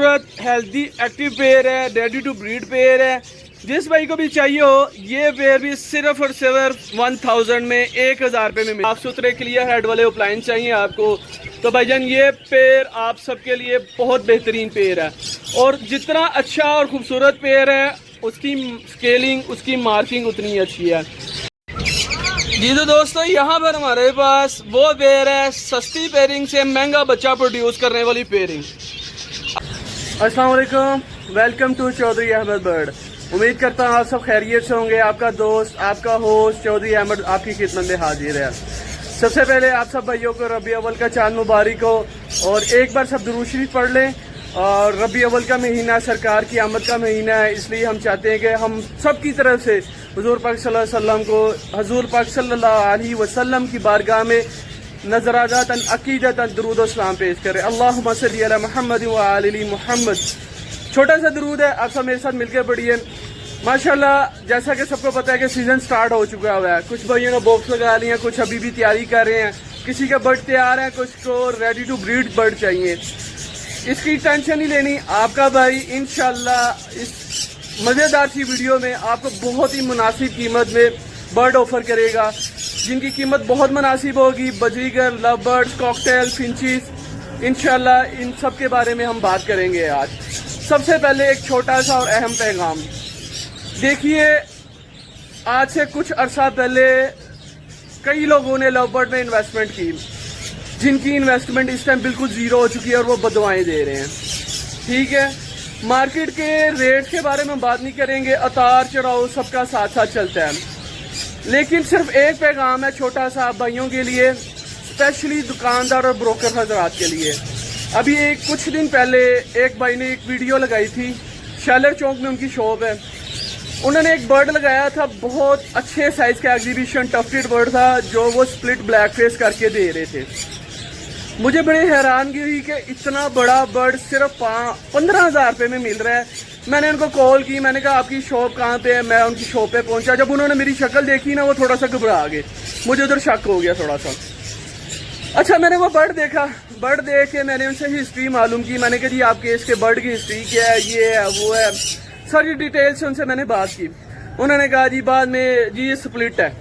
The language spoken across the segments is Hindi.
खूबसूरत हेल्दी एक्टिव पेयर है, रेडी टू ब्रीड पेयर है। जिस भाई को भी चाहिए हो ये पेयर भी सिर्फ और सिर्फ 1000 में 1000 रुपये में मिले। साफ सुथरे क्लियर हेड वाले अप्लायंस चाहिए आपको तो भाईजान ये पेयर आप सबके लिए बहुत बेहतरीन पेयर है। और जितना अच्छा और खूबसूरत पेयर है उसकी स्केलिंग उसकी मार्किंग उतनी अच्छी है। जी तो दोस्तों यहाँ पर हमारे पास वो पेयर है सस्ती पेयरिंग से महंगा बच्चा प्रोड्यूस करने वाली पेयरिंग। अस्सलाम वालेकुम, welcome to Chaudhary Ahmad bird. उम्मीद करता हूँ आप सब खैरियत से होंगे। आपका दोस्त आपका होस्ट चौधरी अहमद आपकी खिदमत में हाजिर है। सबसे पहले आप सब भाइयों को रबी अव्वल का चांद मुबारक हो और एक बार सब दुरूद शरीफ पढ़ लें। और रबी अव्वल का महीना सरकार की आमद का महीना है, इसलिए हम चाहते हैं कि हम सब की तरफ से हुजूर पाक सल्लल्लाहु अलैहि वसल्लम को हुजूर पाक सल्लल्लाहु अलैहि वसल्लम की बारगाह में नज़रातन अकीदतन दुरूद और सलाम पेश करें। अल्लाहुम्मा सल्ली अला मुहम्मद व आलि मुहम्मद। छोटा सा दुरूद है, आप सब मेरे साथ मिलकर पढ़िए। माशाल्लाह, जैसा कि सबको पता है कि सीजन स्टार्ट हो चुका हुआ है। कुछ भाइयों ने बॉक्स लगा लिए हैं, कुछ अभी भी तैयारी कर रहे हैं, किसी का बर्ड तैयार है, कुछ को रेडी टू ब्रीड बर्ड चाहिए। इसकी टेंशन नहीं लेनी, आपका भाई इंशाल्लाह इस मज़ेदार सी वीडियो में आपको बहुत ही मुनासिब कीमत में बर्ड ऑफर करेगा, जिनकी कीमत बहुत मुनासिब होगी। बजीगर, लव बर्ड्स, कॉकटेल, फिंचीज, इंशाल्लाह इन सब के बारे में हम बात करेंगे आज। सबसे पहले एक छोटा सा और अहम पैगाम देखिए। आज से कुछ अरसा पहले कई लोगों ने लव बर्ड में इन्वेस्टमेंट की, जिनकी इन्वेस्टमेंट इस टाइम बिल्कुल जीरो हो चुकी है और वो बदवाएं दे रहे हैं। ठीक है, मार्केट के रेट के बारे में बात नहीं करेंगे, उतार चढ़ाव सबका साथ साथ चलता है। लेकिन सिर्फ एक पैगाम है छोटा सा भाइयों के लिए, स्पेशली दुकानदार और ब्रोकर हजरात के लिए। अभी कुछ दिन पहले एक भाई ने एक वीडियो लगाई थी, शैलर चौक में उनकी शॉप है। उन्होंने एक बर्ड लगाया था, बहुत अच्छे साइज का एग्जीबिशन टफ्टेड बर्ड था, जो वो स्प्लिट ब्लैक फेस करके दे रहे थे। मुझे बड़ी हैरानगी हुई कि इतना बड़ा बर्ड सिर्फ 15,000 रुपये में मिल रहा है। मैंने उनको कॉल की, मैंने कहा आपकी शॉप कहाँ पे है। मैं उनकी शॉप पे पहुंचा, जब उन्होंने मेरी शक्ल देखी ना वो थोड़ा सा घबरा गए, मुझे उधर शक हो गया थोड़ा सा। अच्छा, मैंने वो बर्ड देखा, बर्ड देख के मैंने उनसे हिस्ट्री मालूम की। मैंने कहा जी आपके इसके बर्ड की हिस्ट्री क्या है, ये है वो है, सारी डिटेल से उनसे मैंने बात की। उन्होंने कहा जी बाद में जी ये स्प्लिट है।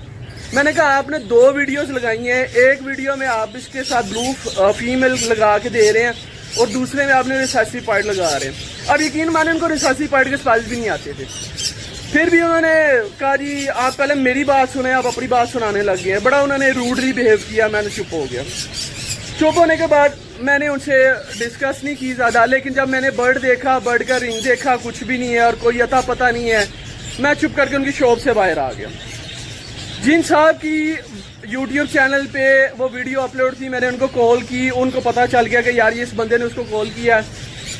मैंने कहा आपने 2 वीडियोस लगाई हैं, एक वीडियो में आप इसके साथ ब्लू फीमेल लगा के दे रहे हैं और दूसरे में आपने रिसासी पार्ट लगा रहे हैं। अब यकीन माने उनको रिसासी पार्ट के स्पेल्स भी नहीं आते थे। फिर भी उन्होंने कहा जी आप पहले मेरी बात सुने, आप अपनी बात सुनाने लग गए हैं। बड़ा उन्होंने रूडली बिहेव किया, मैंने चुप हो गया। चुप होने के बाद मैंने उनसे डिस्कस नहीं की ज़्यादा, लेकिन जब मैंने बर्ड देखा, बर्ड का रिंग देखा, कुछ भी नहीं है और कोई अता पता नहीं है, मैं चुप करके उनकी शॉप से बाहर आ गया। जिन साहब की यूट्यूब चैनल पे वो वीडियो अपलोड थी, मैंने उनको कॉल की, उनको पता चल गया कि यार ये इस बंदे ने उसको कॉल किया।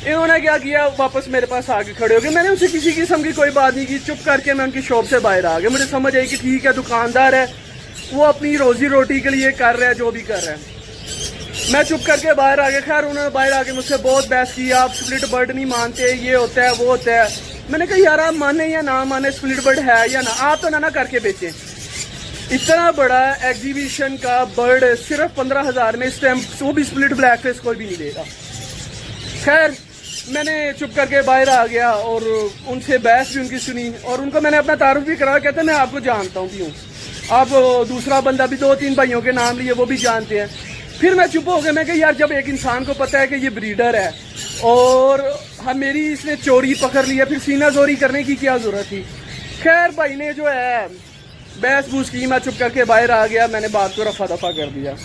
इन्होंने क्या किया, वापस मेरे पास आके खड़े हो गए। मैंने उनसे किसी किस्म की कोई बात नहीं की, चुप करके मैं उनकी शॉप से बाहर आ गया। मुझे समझ आई कि ठीक है, दुकानदार है, वो अपनी रोजी रोटी के लिए कर रहा है जो भी कर रहा है। मैं चुप करके बाहर आ गया। खैर उन्होंने बाहर आके मुझसे बहुत बहस की, आप स्प्लिट बर्ड नहीं मानते, ये होता है वो होता है। मैंने कहा यार आप माने या ना माने, स्प्लिट बर्ड है या ना, आप तो ना करके बेचें। इतना बड़ा एग्जीबिशन का बर्ड सिर्फ 15,000 में इस टाइम, वो भी स्प्लिट ब्लैक फेस कोई भी नहीं देगा। खैर मैंने चुप करके बाहर आ गया और उनसे बहस भी उनकी सुनी और उनको मैंने अपना तारुफ भी कराया। कहते मैं आपको जानता हूँ भी हूँ, आप दूसरा बंदा भी 2-3 भाइयों के नाम लिए वो भी जानते हैं। फिर मैं चुप हो गया। मैं कहा यार जब एक इंसान को पता है कि ये ब्रीडर है और हम मेरी इसने चोरी पकड़ लिया, फिर सीना जोरी करने की क्या जरूरत थी। खैर भाई ने जो है बहस बूस की, मैं चुप करके बाहर आ गया। मैंने बात को रफा दफा कर दिया।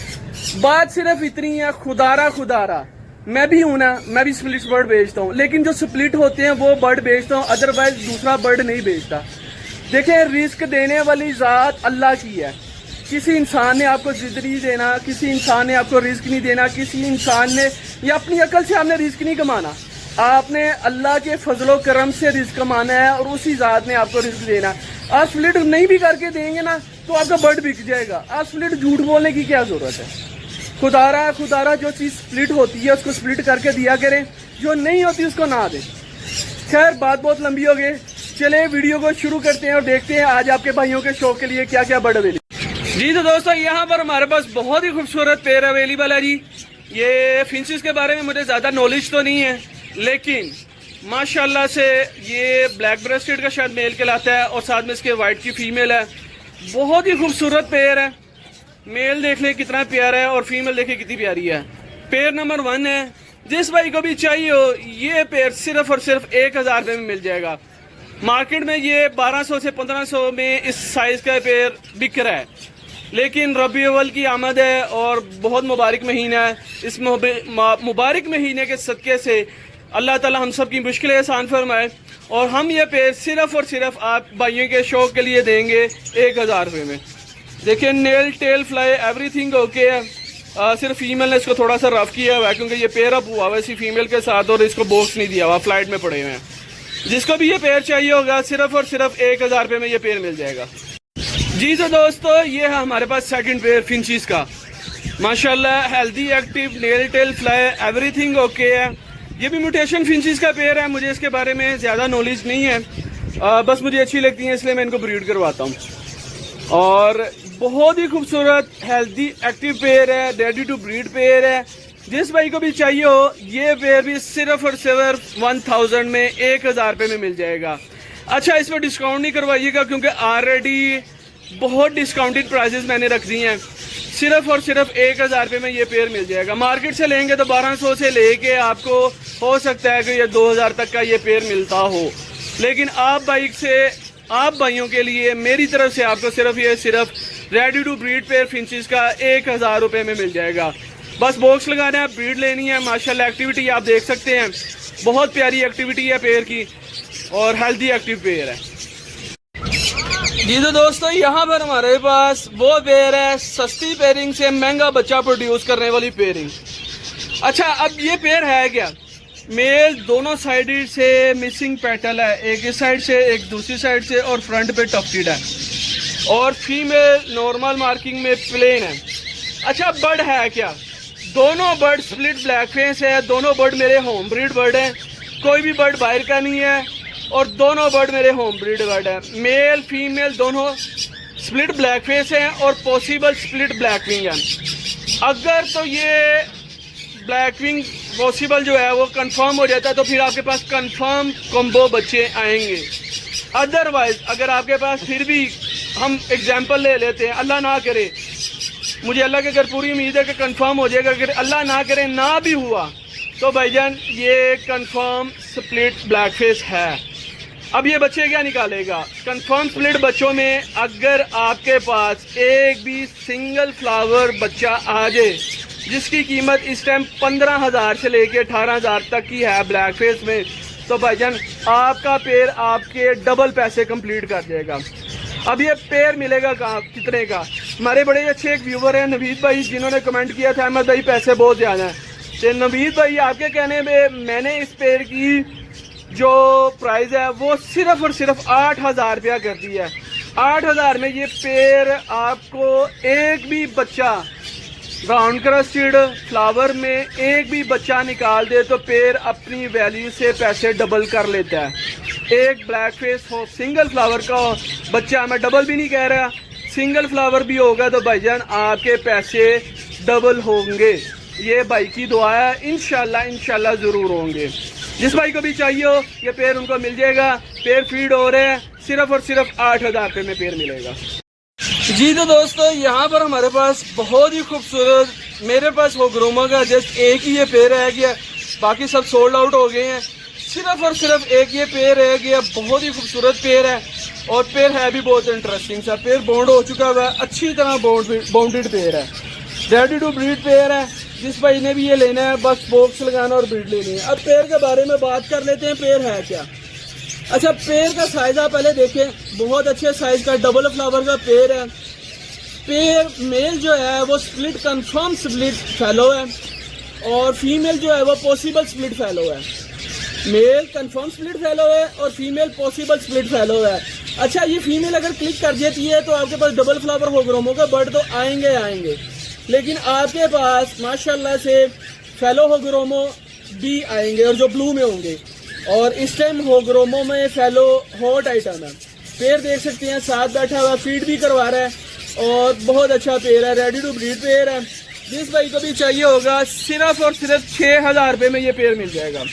बात सिर्फ इतनी है, खुदारा मैं भी हूं ना, मैं भी स्प्लिट बर्ड बेचता हूँ, लेकिन जो स्प्लिट होते हैं वो बर्ड बेचता हूँ, अदरवाइज दूसरा बर्ड नहीं बेचता। देखिए रिस्क देने वाली जात अल्लाह की है। किसी इंसान ने आपको जिद नहीं देना, किसी इंसान ने आपको रिस्क नहीं देना, किसी इंसान ने या अपनी अकल से आपने रिस्क नहीं कमाना। आपने अल्लाह के फजलो करम से रिस्क कमाना है और उसी जात ने आपको रिस्क देना है। आप स्प्लिट नहीं भी करके देंगे ना तो आपका बर्ड बिक जाएगा। आप स्प्लिट झूठ बोलने की क्या जरूरत है। खुदारा जो चीज़ स्प्लिट होती है उसको स्प्लिट करके दिया करें, जो नहीं होती उसको ना दें। खैर बात बहुत लंबी हो गई, चले वीडियो को शुरू करते हैं और देखते हैं आज आपके भाइयों के शौक के लिए क्या क्या बर्ड अवेलेबल। जी तो दोस्तों यहाँ पर हमारे पास बहुत ही खूबसूरत पेयर अवेलेबल है जी। ये फिंचेस के बारे में मुझे ज़्यादा नॉलेज तो नहीं है, लेकिन माशाल्लाह से ये ब्लैक ब्रेस्टेड का शायद मेल कहलाता है और साथ में इसके वाइट की फीमेल है। बहुत ही खूबसूरत पेयर है। मेल देख ले कितना प्यारा है और फीमेल देखे कितनी प्यारी है। पेयर नंबर 1 है। जिस भाई को भी चाहिए हो ये पेयर सिर्फ और सिर्फ 1000 रुपये में मिल जाएगा। मार्केट में ये 1200 से 1500 में इस साइज़ का पेयर बिक रहा है, लेकिन रबी अव्वल की आमद है और बहुत मुबारक महीना है। इस मुबारक महीने के सदक़े से अल्लाह ताला हम सब की मुश्किलें आसान फरमाए और हम ये पेयर सिर्फ और सिर्फ आप भाइयों के शौक़ के लिए देंगे 1000 रुपये में। देखिए nail tail fly everything okay है। सिर्फ फीमेल ने इसको थोड़ा सा रफ किया हुआ है क्योंकि ये पेयर अप हुआ हुआ है इसी फीमेल के साथ और इसको बॉक्स नहीं दिया हुआ, फ्लाइट में पड़े हुए हैं। जिसको भी ये पेयर चाहिए होगा सिर्फ और सिर्फ 1000 रुपये में ये पेयर मिल जाएगा। जी तो दोस्तों ये है हमारे पास सेकंड पेयर फिंचीज का। माशाल्लाह healthy active nail tail fly everything okay है। ये भी म्यूटेशन फिंचीज का पेयर है। मुझे इसके बारे में ज़्यादा नॉलेज नहीं है, बस मुझे अच्छी लगती है इसलिए मैं इनको ब्रीड करवाता हूँ। और बहुत ही खूबसूरत हेल्दी एक्टिव पेयर है, रेडी टू ब्रीड पेयर है। जिस भाई को भी चाहिए हो ये पेयर भी सिर्फ और सिर्फ 1000 में 1000 रुपये में मिल जाएगा। अच्छा इस पर डिस्काउंट नहीं करवाइएगा क्योंकि ऑलरेडी बहुत डिस्काउंटेड प्राइसेस मैंने रख दी हैं। सिर्फ और सिर्फ 1000 रुपये में ये पेयर मिल जाएगा। मार्केट से लेंगे तो 1200 से लेके आपको हो सकता है कि ये 2000 तक का ये पेयर मिलता हो, लेकिन आप भाइयों के लिए मेरी तरफ से आपको सिर्फ ready to breed pair finches का 1000 रुपये में मिल जाएगा। बस बॉक्स लगाना है, ब्रीड लेनी है। माशाल्लाह एक्टिविटी आप देख सकते हैं, बहुत प्यारी एक्टिविटी है पेयर की और हेल्दी एक्टिव पेयर है। जी तो दोस्तों यहाँ पर हमारे पास वो पेयर है सस्ती पेयरिंग से महंगा बच्चा प्रोड्यूस करने वाली पेयरिंग। अच्छा अब ये पेयर है क्या? मेल दोनों साइड से मिसिंग पेटल है, एक इस साइड से एक दूसरी साइड से और फ्रंट पे टफ्टेड है और फीमेल नॉर्मल मार्किंग में प्लेन है। अच्छा बर्ड है क्या? दोनों बर्ड स्प्लिट ब्लैक फेस है। दोनों बर्ड मेरे होम ब्रीड बर्ड हैं, कोई भी बर्ड बाहर का नहीं है और दोनों बर्ड मेरे होम ब्रीड बर्ड है। मेल फीमेल दोनों स्प्लिट ब्लैक फेस हैं और पॉसिबल स्प्लिट ब्लैक विंग है। अगर तो ये ब्लैक विंग पॉसिबल जो है वो कंफर्म हो जाता है तो फिर आपके पास कंफर्म कॉम्बो बच्चे आएंगे। अदरवाइज अगर आपके पास फिर भी हम एग्जांपल ले लेते हैं, अल्लाह ना करे, मुझे अल्लाह के घर पूरी उम्मीद है कि कंफर्म हो जाएगा, अगर अल्लाह ना करे ना भी हुआ तो भाईजान ये कंफर्म स्प्लिट ब्लैक फेस है। अब ये बच्चे क्या निकालेगा? कंफर्म स्प्लिट बच्चों में अगर आपके पास एक भी सिंगल फ्लावर बच्चा आ जाए जिसकी कीमत इस टाइम 15,000 से लेके 18,000 तक की है ब्लैक फेस में, तो भाईजान आपका पेयर आपके डबल पैसे कंप्लीट कर जाएगा। अब ये पेयर मिलेगा कहाँ, कितने का? हमारे बड़े अच्छे एक व्यूवर हैं नवीद भाई, जिन्होंने कमेंट किया था अहमद भाई पैसे बहुत ज़्यादा हैं। तो नवीद भाई आपके कहने में मैंने इस पेयर की जो प्राइस है वो सिर्फ और सिर्फ 8,000 रुपया कर दी है। 8,000 में ये पेयर आपको एक भी बच्चा राउंड क्रस्टेड फ्लावर में एक भी बच्चा निकाल दे तो पेयर अपनी वैल्यू से पैसे डबल कर लेता है। एक ब्लैक फेस हो सिंगल फ्लावर का हो बच्चा, मैं डबल भी नहीं कह रहा, सिंगल फ्लावर भी होगा तो भाईजान आपके पैसे डबल होंगे। ये भाई की दुआ है, इंशाल्लाह ज़रूर होंगे। जिस भाई को भी चाहिए हो ये पेयर उनको मिल जाएगा। पेयर फीड हो रहे हैं, सिर्फ और सिर्फ 8,000 रुपये में पेयर मिलेगा। जी तो दोस्तों यहाँ पर हमारे पास बहुत ही खूबसूरत, मेरे पास वो ग्रोमो का जस्ट एक ही ये पेयर रह गया, बाकी सब सोल्ड आउट हो गए हैं। सिर्फ और सिर्फ एक ये पेयर रह गया, बहुत ही खूबसूरत पेयर है और पेयर है भी बहुत इंटरेस्टिंग सा। पेयर बॉन्ड हो चुका हुआ है, अच्छी तरह बाउंडेड पेयर है, रेडी टू ब्रीड पेयर है। जिस भाई ने भी ये लेना है बस बॉक्स लगाना और ब्रीड लेनी है। अब पेयर के बारे में बात कर लेते हैं, पेयर है क्या? अच्छा पेयर का साइज आप पहले देखें, बहुत अच्छे साइज का डबल फ्लावर का पेयर है। पेयर मेल जो है वो स्प्लिट कंफर्म स्प्लिट फैलो है और फीमेल जो है वो पॉसिबल स्प्लिट फैलो है। मेल कंफर्म स्प्लिट फैलो है और फीमेल पॉसिबल स्प्लिट फैलो है। अच्छा ये फीमेल अगर क्लिक कर देती है तो आपके पास डबल फ्लावर होग्रोमो का बर्ड तो आएंगे, लेकिन आपके पास माशाल्लाह से फैलो होग्रोमो भी आएंगे और जो ब्लू में होंगे। और इस टाइम होग्रोमो में फैलो हॉट आइटम है। पेयर देख सकते हैं साथ बैठा हुआ, फीड भी करवा रहा है और बहुत अच्छा पेयर है, रेडी टू ब्रीड पेयर है। जिस भाई को भी चाहिए होगा सिर्फ और सिर्फ 6,000 रुपये में ये पेयर मिल जाएगा।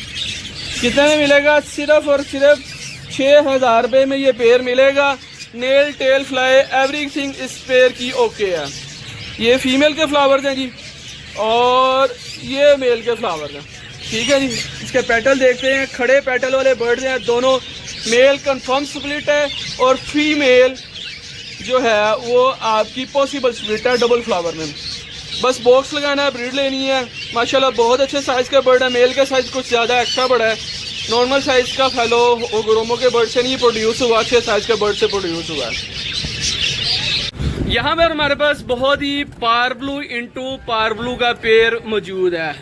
कितने में मिलेगा? सिर्फ और सिर्फ 6000 रुपये में ये पेयर मिलेगा। नेल टेल फ्लाई एवरीथिंग इस पेयर की ओके है। ये फीमेल के फ्लावर्स हैं जी और ये मेल के फ्लावर्स हैं, ठीक है जी। इसके पेटल देखते हैं, खड़े पेटल वाले बर्ड्स हैं दोनों। मेल कंफर्म स्प्लिट है और फीमेल जो है वो आपकी पॉसिबल स्प्लिट है डबल फ्लावर में। बस बॉक्स लगाना है, ब्रीड लेनी है। माशाल्लाह बहुत अच्छे साइज़ का बर्ड है। मेल का साइज़ कुछ ज़्यादा एक्स्ट्रा बड़ा है, नॉर्मल साइज़ का फेलो ओगरोमो के बर्ड से नहीं प्रोड्यूस हुआ, अच्छे साइज़ के बर्ड से प्रोड्यूस हुआ है। यहाँ पर हमारे पास बहुत ही पारब्लू इंटू पारब्लू का पेयर मौजूद है।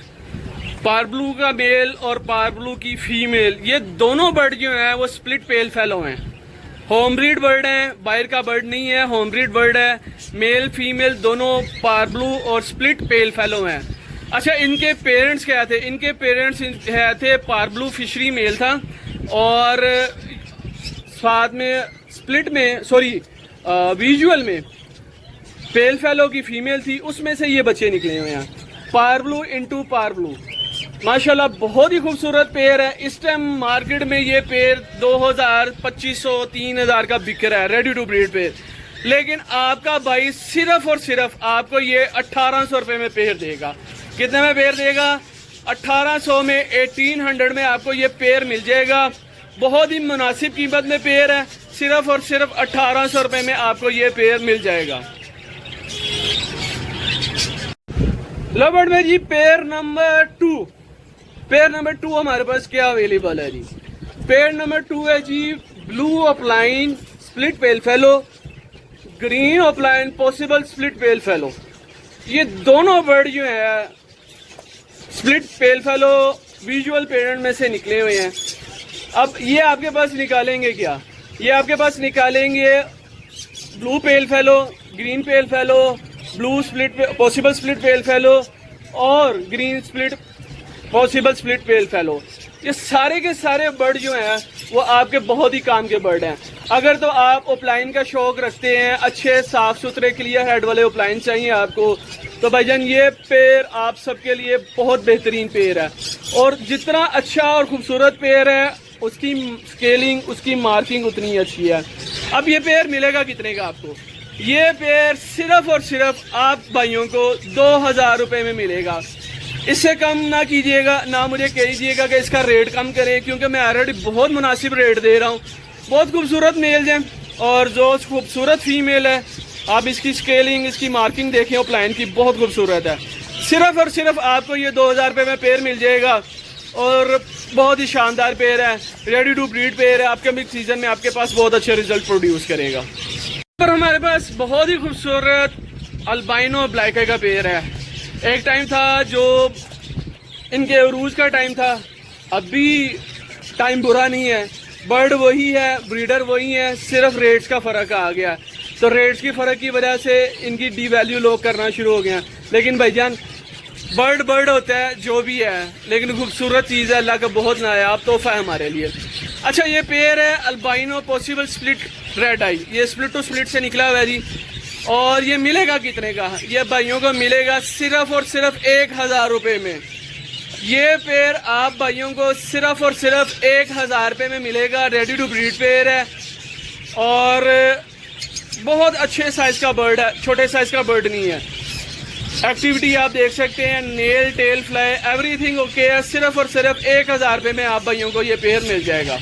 पारब्लू का मेल और पारब्लू की फीमेल, ये दोनों बर्ड जो हैं वो स्प्लिट पेल फेलो हैं। होम ब्रीड बर्ड हैं, बाहर का बर्ड नहीं है, होम ब्रीड बर्ड है। मेल फीमेल दोनों पारब्लू और स्प्लिट पेल फेलो हैं। अच्छा, इनके पेरेंट्स क्या थे? इनके पेरेंट्स थे पारब्लू फिशरी मेल था और साथ में स्प्लिट में विजुअल में पेल फेलो की फीमेल थी, उसमें से ये बच्चे निकले हुए हैं। पारब्लू इंटू पारब्लू माशाल्लाह बहुत ही खूबसूरत पेयर है। इस टाइम मार्केट में ये पेयर 2000, 2500, 3000 का बिक रहा है रेडी टू ब्रीड पेयर। लेकिन आपका भाई सिर्फ और सिर्फ आपको ये 1800 रुपये में पेयर देगा। कितने में पेयर देगा? 1800 में, 1800 में आपको ये पेयर मिल जाएगा। बहुत ही मुनासिब कीमत में पेयर है, सिर्फ और सिर्फ 1800 रुपये में आपको ये पेयर मिल जाएगा। लवर्ड में जी पेयर नंबर 2 हमारे पास क्या अवेलेबल है जी? पेयर नंबर 2 है जी blue opaline split pale fallow, green opaline possible split pale fallow. ये दोनों बर्ड जो है split pale fallow visual parent में से निकले हुए हैं। अब ये आपके पास निकालेंगे क्या? ये आपके पास निकालेंगे blue pale fallow, green pale fallow, blue split possible split pale fallow और green split possible split pale fallow. ये सारे के सारे बर्ड जो हैं वो आपके बहुत ही काम के बर्ड हैं। अगर तो आप ओपलाइन का शौक रखते हैं, अच्छे साफ सुथरे क्लियर हेड वाले ओपलाइन चाहिए आपको, तो भाईजान ये पेयर आप सबके लिए बहुत बेहतरीन पेयर है। और जितना अच्छा और खूबसूरत पेयर है उसकी स्केलिंग, उसकी मार्किंग उतनी अच्छी है। अब ये पेयर मिलेगा कितने का आपको? ये पेयर सिर्फ और सिर्फ आप भाइयों को 2000 रुपये में मिलेगा। इससे कम ना कीजिएगा, ना मुझे कहिएगा कि इसका रेट कम करें, क्योंकि मैं ऑलरेडी बहुत मुनासिब रेट दे रहा हूँ। बहुत खूबसूरत मेल्स हैं और जो खूबसूरत फीमेल है, आप इसकी स्केलिंग, इसकी मार्किंग देखें ओपलाइन की, बहुत खूबसूरत है। सिर्फ और सिर्फ आपको ये 2000 रुपये में पेयर मिल जाएगा और बहुत ही शानदार पेयर है, रेडी टू ब्रीड पेयर है। आपके मिक्स सीजन में आपके पास बहुत अच्छे रिजल्ट प्रोड्यूस करेगा। पर हमारे पास बहुत ही खूबसूरत अल्बाइनो ब्लैक आई का पेयर है। एक टाइम था जो इनके अरूज का टाइम था, अभी टाइम बुरा नहीं है, बर्ड वही है, ब्रीडर वही है, सिर्फ रेट्स का फ़र्क आ गया। तो रेट्स की फ़र्क की वजह से इनकी डी वैल्यू लोग करना शुरू हो गए। लेकिन भाईजान बर्ड होता है जो भी है, लेकिन खूबसूरत चीज़ है, अल्लाह का बहुत नायाब तोहफा है हमारे लिए। अच्छा, ये पेयर है अल्बाइनो पॉसिबल स्प्लिट रेड आई, ये स्प्लिट टू स्प्लिट से निकला हुआ है जी। और ये मिलेगा कितने का? ये भाइयों को मिलेगा सिर्फ और सिर्फ 1000 रुपये में। ये पेयर आप भाइयों को सिर्फ और सिर्फ 1000 रुपये में मिलेगा। रेडी टू ब्रीड पेयर है और बहुत अच्छे साइज़ का बर्ड है, छोटे साइज़ का बर्ड नहीं है। एक्टिविटी आप देख सकते हैं, nail tail fly everything okay है। सिर्फ और सिर्फ 1000 रुपये में आप भाइयों को ये पेयर मिल जाएगा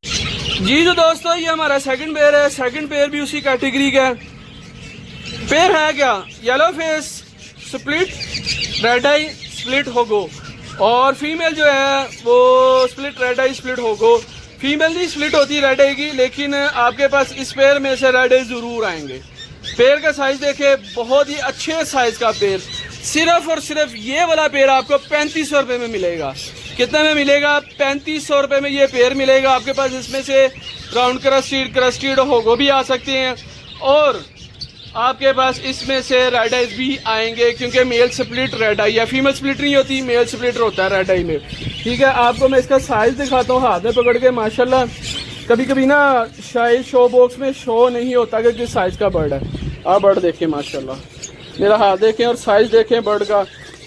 जी। तो दोस्तों ये हमारा सेकंड पेयर है। सेकंड पेयर भी उसी कैटेगरी का है। पेयर है क्या? येलो फेस स्प्लिट रेड आई स्प्लिट होगो, और फीमेल जो है वो स्प्लिट रेड आई स्प्लिट होगो। फीमेल भी स्प्लिट होती रेड आई की, लेकिन आपके पास इस पेयर में से रेड आई ज़रूर आएंगे। पेयर का साइज़ देखे, बहुत ही अच्छे साइज़ का पेयर। सिर्फ और सिर्फ ये वाला पेयर आपको 3500 रुपये में मिलेगा। कितने में मिलेगा? 3500 रुपये में ये पेयर मिलेगा आपके पास। इसमें से राउंड क्रस्टेड होगो भी आ सकते हैं और आपके पास इसमें से रेड आइज भी आएंगे, क्योंकि मेल स्प्लिट रेड आई है, फीमेल स्प्लिट नहीं होती, मेल स्प्लिट होता है रेड आई में। ठीक है, आपको मैं इसका साइज़ दिखाता हूँ हाथ में पकड़ के। माशाल्लाह कभी कभी ना शायद शो बॉक्स में शो नहीं होता कि किस साइज़ का बर्ड है। आप बर्ड देखें, माशाल्लाह मेरा हाथ देखें और साइज़ देखें बर्ड का,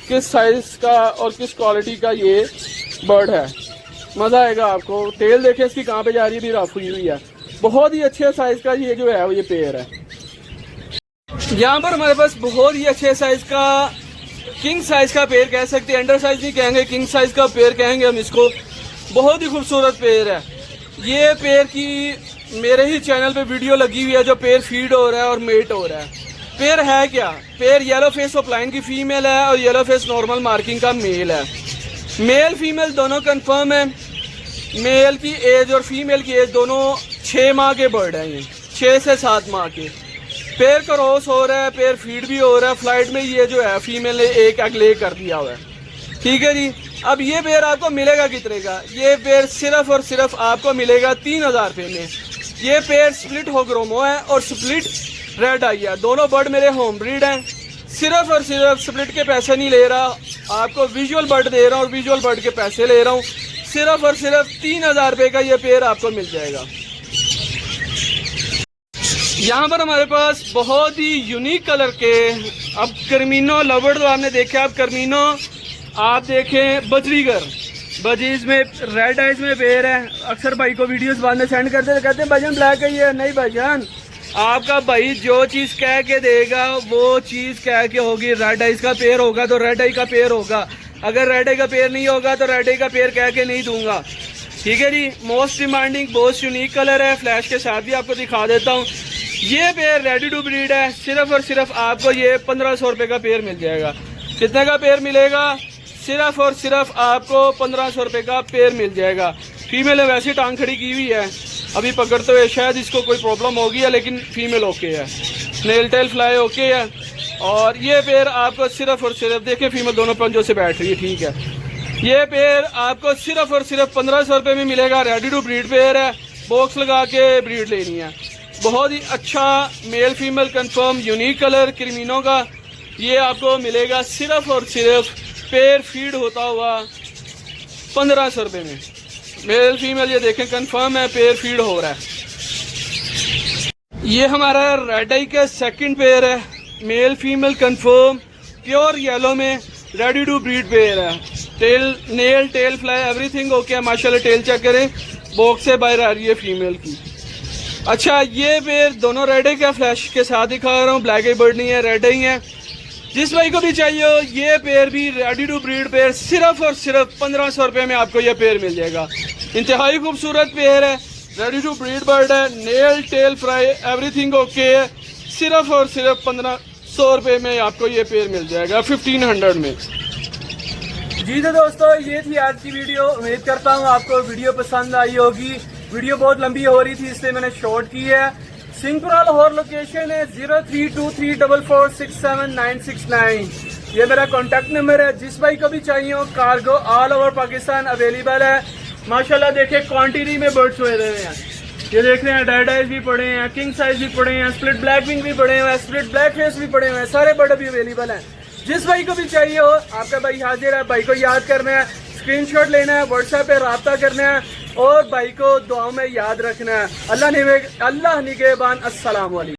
किस साइज़ का और किस क्वालिटी का ये बर्ड है। मज़ा आएगा आपको। टेल देखें इसकी कहाँ पे जा रही है, भी रफ हुई है। बहुत ही अच्छे साइज़ का ये जो है वो ये पेयर है। यहाँ पर हमारे पास बहुत ही अच्छे साइज़ का किंग साइज़ का पेयर कह सकते हैं, अंडर साइज़ नहीं कहेंगे, किंग साइज़ का पेयर कहेंगे हम इसको। बहुत ही खूबसूरत पेयर है ये। पेयर की मेरे ही चैनल पे वीडियो लगी हुई है जो पेयर फीड हो रहा है और मेट हो रहा है। पेयर है क्या, पेयर येलो फेस ओपलाइन की फीमेल है और येलो फेस नॉर्मल मार्किंग का मेल है। मेल फीमेल दोनों कंफर्म है। मेल की एज और फीमेल की एज दोनों 6 माह के बर्ड हैं, ये 6 से 7 माह के। पेयर क्रॉस हो रहा है, पेयर फीड भी हो रहा है। फ्लाइट में ये जो है फीमेल ने एक एग ले कर दिया हुआ है, ठीक है जी। अब ये पेयर आपको मिलेगा कितने का, ये पेयर सिर्फ और सिर्फ आपको मिलेगा 3000 रुपये में। ये पेयर स्प्लिट होग्रोमो है और स्प्लिट रेड आई है, दोनों बर्ड मेरे होम ब्रीड हैं। सिर्फ और सिर्फ स्प्लिट के पैसे नहीं ले रहा, आपको विजुअल बर्ड दे रहा हूँ और विजुअल बर्ड के पैसे ले रहा हूँ। सिर्फ और सिर्फ 3000 रुपये का ये पेयर आपको मिल जाएगा। यहाँ पर हमारे पास बहुत ही यूनिक कलर के, अब कर्मीनो लवर्ड तो आपने देखा, अब कर्मीनो आप देखें बजरीगर, बजीज में रेड आइज में पेयर है। अक्सर भाई को वीडियोस बाद में सेंड करते कहते हैं भाईजान ब्लैक है ये, नहीं भाईजान आपका भाई जो चीज़ कह के देगा वो चीज़ कह के होगी। रेड आइज का पेयर होगा तो रेड आई का पेयर होगा, अगर रेड आई का पेयर नहीं होगा तो रेड आई का पेयर कह के नहीं दूंगा, ठीक है जी। मोस्ट डिमांडिंग बहुत यूनिक कलर है, फ्लैश के साथ भी आपको दिखा देता हूँ। ये पेयर रेडी टू ब्रीड है। सिर्फ और सिर्फ आपको ये 1500 रुपये का पेयर मिल जाएगा। कितने का पेयर मिलेगा, सिर्फ और सिर्फ आपको 1500 रुपये का पेयर मिल जाएगा। फीमेल है, वैसे टांग खड़ी की हुई है, अभी पकड़ते हुए शायद इसको कोई प्रॉब्लम होगी है, लेकिन फीमेल ओके है, नेल टेल फ्लाई ओके है। और ये पेयर आपको सिर्फ और सिर्फ देखें फीमेल दोनों पंजों से बैठ रही है, ठीक है। ये पेयर आपको सिर्फ और सिर्फ 1500 रुपये में मिलेगा। रेडी टू ब्रीड पेयर है, बॉक्स लगा के ब्रीड लेनी है। बहुत ही अच्छा male female confirm unique colour creamino का ये आपको मिलेगा सिर्फ और सिर्फ पेयर फीड होता हुआ 1500 रुपये में। मेल फीमेल ये देखें कंफर्म है, पेयर फीड हो रहा है। ये हमारा रेड आई का सेकंड पेयर है, male female confirm pure yellow में रेडी टू ब्रीड पेयर है। Tail nail tail fly everything okay है माशाल्लाह। टेल चेक करें, बॉक्स से बाहर आ रही है फीमेल की। अच्छा ये पेयर दोनों रेड आई का फ्लैश के साथ दिखा रहा हूँ, ब्लैक आई बर्ड नहीं है, रेड आई है। जिस भाई को भी चाहिए हो ये पेयर भी रेडी टू ब्रीड पेयर सिर्फ और सिर्फ 1500 रुपये में आपको ये पेयर मिल जाएगा। इंतहाई खूबसूरत पेयर है, रेडी टू ब्रीड बर्ड है, nail tail fry everything okay है। सिर्फ और सिर्फ 1500 रुपये में आपको ये पेयर मिल जाएगा 1500 में। जी तो दोस्तों ये थी आज की वीडियो। उम्मीद करता हूँ आपको वीडियो पसंद आई होगी। वीडियो बहुत लंबी हो रही थी इसलिए मैंने शॉर्ट की है। सिंगपुरा लाहौर लोकेशन है 0323446769। ये मेरा कॉन्टैक्ट नंबर है। जिस भाई को भी चाहिए हो cargo all over Pakistan available है। माशाल्लाह देखिए क्वांटिटी में बर्ड्स हुए रहे हैं, ये देख रहे हैं डेड आइज भी पड़े हैं, किंग साइज भी पड़े हैं, स्प्लिट ब्लैक विंग भी पड़े हुए हैं, स्प्लिट ब्लैक फेस भी पड़े हुए हैं, सारे बर्ड भी अवेलेबल हैं। जिस भाई को भी चाहिए हो आपका भाई हाजिर है। भाई को याद करना है, स्क्रीनशॉट लेना है, व्हाट्सएप पे रब्ता करना है और भाई को दुआओं में याद रखना है। अल्लाह निगहबान। अस्सलाम वालेकुम।